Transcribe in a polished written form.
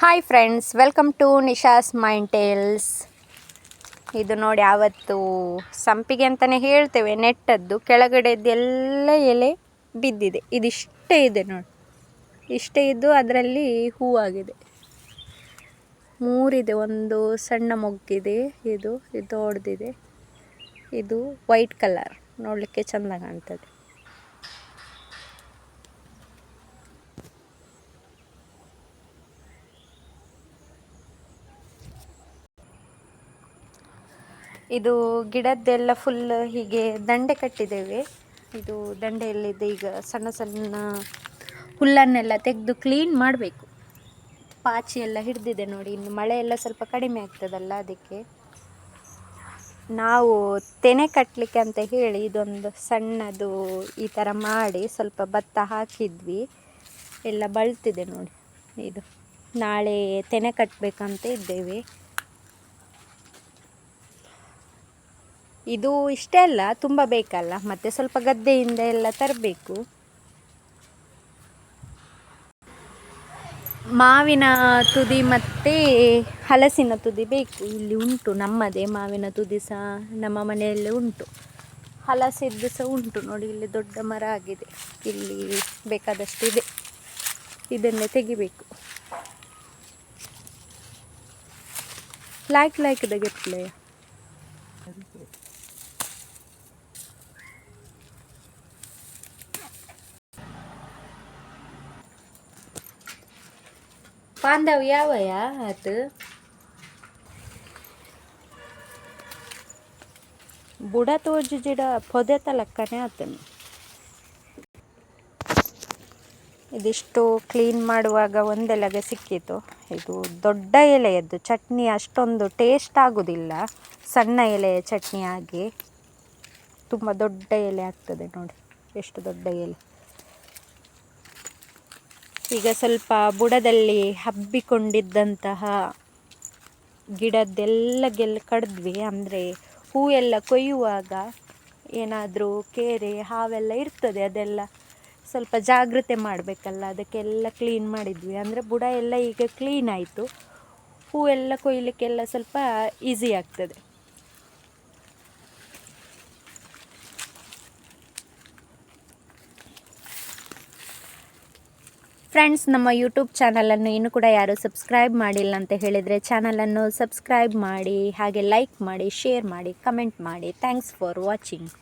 Hi friends, welcome to Nisha's mind tales. ಇದು ನೋಡಿ, ಆವತ್ತು ಸಂಪಿಗೆ ಅಂತಲೇ ಹೇಳ್ತೇವೆ, ನೆಟ್ಟದ್ದು ಕೆಳಗಡೆದ್ದೆಲ್ಲ ಎಲೆ ಬಿದ್ದಿದೆ. ಇದಿಷ್ಟೇ ಇದೆ ನೋಡಿ, ಇಷ್ಟೇ ಇದ್ದು ಅದರಲ್ಲಿ ಹೂವಾಗಿದೆ. ಮೂರಿದೆ, ಒಂದು ಸಣ್ಣ ಮೊಗ್ಗಿದೆ, ಇದು ದೊಡ್ಡದಿದೆ, ಇದು ವೈಟ್ ಕಲರ್, ನೋಡಲಿಕ್ಕೆ ಚೆಂದ ಕಾಣ್ತದೆ. ಇದು ಗಿಡದ್ದೆಲ್ಲ ಫುಲ್ ಹೀಗೆ ದಂಡೆ ಕಟ್ಟಿದ್ದೇವೆ. ಇದು ದಂಡೆಯಲ್ಲಿದೆ. ಈಗ ಸಣ್ಣ ಸಣ್ಣ ಹುಲ್ಲನ್ನೆಲ್ಲ ತೆಗೆದು ಕ್ಲೀನ್ ಮಾಡಬೇಕು. ಪಾಚಿ ಎಲ್ಲ ಹಿಡಿದಿದೆ ನೋಡಿ. ಇನ್ನು ಮಳೆ ಎಲ್ಲ ಸ್ವಲ್ಪ ಕಡಿಮೆ ಆಗ್ತದಲ್ಲ, ಅದಕ್ಕೆ ನಾವು ತೆನೆ ಕಟ್ಟಲಿಕ್ಕೆ ಅಂತ ಹೇಳಿ ಇದೊಂದು ಸಣ್ಣದು ಈ ಥರ ಮಾಡಿ ಸ್ವಲ್ಪ ಭತ್ತ ಹಾಕಿದ್ವಿ. ಎಲ್ಲ ಬಳ್ತಿದೆ ನೋಡಿ. ಇದು ನಾಳೆ ತೆನೆ ಕಟ್ಟಬೇಕಂತ ಇದ್ದೇವೆ. ಇದು ಇಷ್ಟೇ ಅಲ್ಲ, ತುಂಬ ಬೇಕಲ್ಲ, ಮತ್ತು ಸ್ವಲ್ಪ ಗದ್ದೆಯಿಂದ ಎಲ್ಲ ತರಬೇಕು. ಮಾವಿನ ತುದಿ ಮತ್ತು ಹಲಸಿನ ತುದಿ ಬೇಕು. ಇಲ್ಲಿ ಉಂಟು, ನಮ್ಮದೇ ಮಾವಿನ ತುದಿ ಸಹ ನಮ್ಮ ಮನೆಯಲ್ಲೇ ಉಂಟು, ಹಲಸಿದ್ದು ಸಹ ಉಂಟು ನೋಡಿ. ಇಲ್ಲಿ ದೊಡ್ಡ ಮರ ಆಗಿದೆ, ಇಲ್ಲಿ ಬೇಕಾದಷ್ಟು ಇದೆ. ಇದನ್ನೇ ತೆಗಿಬೇಕು. ಲೈಕ್ ದಗೆಟ್ಲೆ ಪಾಂದವ್ ಯಾವಯ ಅದು ಬುಡ ತೋಜು ಜಿಡ ಪೊದೆ ತಲಕ್ಕನೆ ಆತನು. ಇದಿಷ್ಟು ಕ್ಲೀನ್ ಮಾಡುವಾಗ ಒಂದೆಲೆಗೆ ಸಿಕ್ಕಿತು. ಇದು ದೊಡ್ಡ ಎಲೆಯದ್ದು ಚಟ್ನಿ ಅಷ್ಟೊಂದು ಟೇಸ್ಟ್ ಆಗೋದಿಲ್ಲ, ಸಣ್ಣ ಎಲೆಯ ಚಟ್ನಿ ಆಗಿ. ತುಂಬ ದೊಡ್ಡ ಎಲೆ ಆಗ್ತದೆ ನೋಡಿ, ಎಷ್ಟು ದೊಡ್ಡ ಎಲೆ. ಈಗ ಸ್ವಲ್ಪ ಬುಡದಲ್ಲಿ ಹಬ್ಬಿಕೊಂಡಿದ್ದಂತಹ ಗಿಡದ್ದೆಲ್ಲ ಕಡಿದ್ವಿ. ಅಂದರೆ ಹೂವೆಲ್ಲ ಕೊಯ್ಯುವಾಗ ಏನಾದರೂ ಕೇರೆ ಹಾವೆಲ್ಲ ಇರ್ತದೆ, ಅದೆಲ್ಲ ಸ್ವಲ್ಪ ಜಾಗ್ರತೆ ಮಾಡಬೇಕಲ್ಲ, ಅದಕ್ಕೆಲ್ಲ ಕ್ಲೀನ್ ಮಾಡಿದ್ವಿ. ಅಂದರೆ ಬುಡ ಎಲ್ಲ ಈಗ ಕ್ಲೀನ್ ಆಯಿತು. ಹೂವೆಲ್ಲ ಕೊಯ್ಯಲಿಕ್ಕೆಲ್ಲ ಸ್ವಲ್ಪ ಈಸಿ ಆಗ್ತದೆ. ಫ್ರೆಂಡ್ಸ್, ನಮ್ಮ ಯೂಟ್ಯೂಬ್ ಚಾನಲನ್ನು ಇನ್ನೂ ಕೂಡ ಯಾರು ಸಬ್ಸ್ಕ್ರೈಬ್ ಮಾಡಿಲ್ಲ ಅಂತ ಹೇಳಿದರೆ ಚಾನಲನ್ನು ಸಬ್ಸ್ಕ್ರೈಬ್ ಮಾಡಿ, ಹಾಗೆ ಲೈಕ್ ಮಾಡಿ, ಶೇರ್ ಮಾಡಿ, ಕಮೆಂಟ್ ಮಾಡಿ. Thanks for watching.